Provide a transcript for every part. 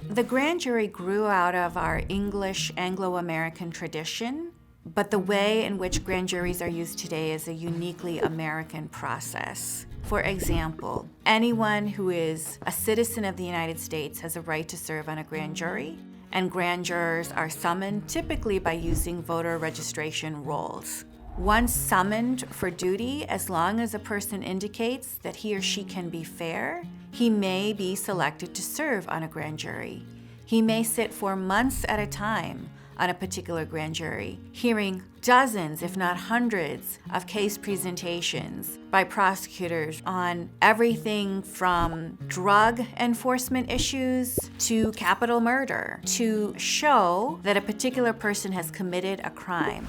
The grand jury grew out of our English Anglo-American tradition, but the way in which grand juries are used today is a uniquely American process. For example, anyone who is a citizen of the United States has a right to serve on a grand jury, and grand jurors are summoned typically by using voter registration rolls. Once summoned for duty, as long as a person indicates that he or she can be fair, he may be selected to serve on a grand jury. He may sit for months at a time on a particular grand jury, hearing dozens, if not hundreds, of case presentations by prosecutors on everything from drug enforcement issues to capital murder, to show that a particular person has committed a crime.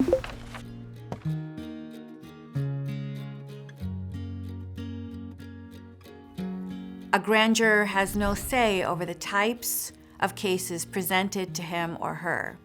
A grand juror has no say over the types of cases presented to him or her.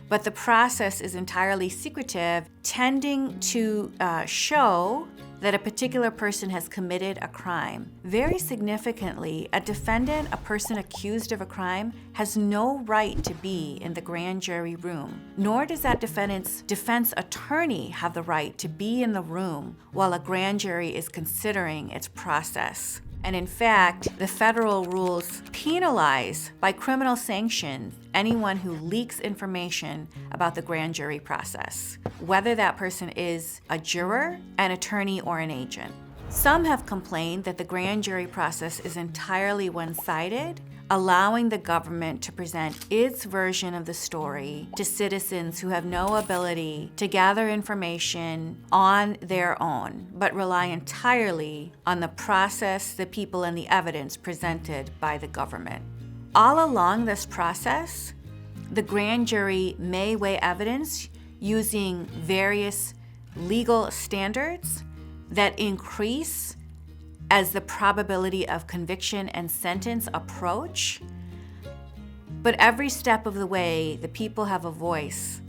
But the process is entirely secretive, tending to show that a particular person has committed a crime. Very significantly, a defendant, a person accused of a crime, has no right to be in the grand jury room, nor does that defendant's defense attorney have the right to be in the room while a grand jury is considering its process. And in fact, the federal rules penalize by criminal sanction anyone who leaks information about the grand jury process, whether that person is a juror, an attorney, or an agent. Some have complained that the grand jury process is entirely one-sided, allowing the government to present its version of the story to citizens who have no ability to gather information on their own, but rely entirely on the process, the people, and the evidence presented by the government. All along this process, the grand jury may weigh evidence using various legal standards that increase as the probability of conviction and sentence approach. But every step of the way, the people have a voice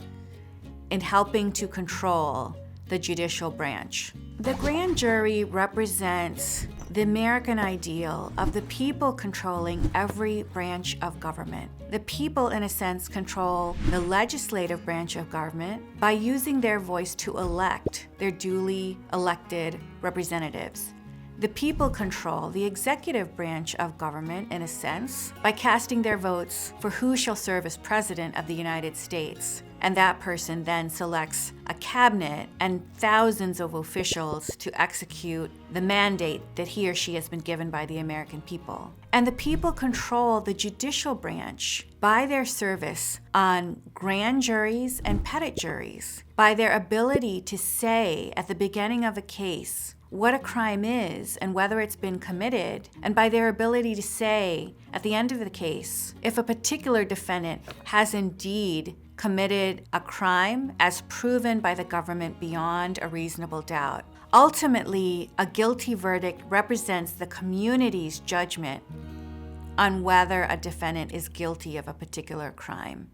in helping to control the judicial branch. The grand jury represents the American ideal of the people controlling every branch of government. The people, in a sense, control the legislative branch of government by using their voice to elect their duly elected representatives. The people control the executive branch of government, in a sense, by casting their votes for who shall serve as president of the United States. And that person then selects a cabinet and thousands of officials to execute the mandate that he or she has been given by the American people. And the people control the judicial branch by their service on grand juries and petit juries, by their ability to say at the beginning of a case what a crime is and whether it's been committed, and by their ability to say at the end of the case if a particular defendant has indeed committed a crime as proven by the government beyond a reasonable doubt. Ultimately, a guilty verdict represents the community's judgment on whether a defendant is guilty of a particular crime.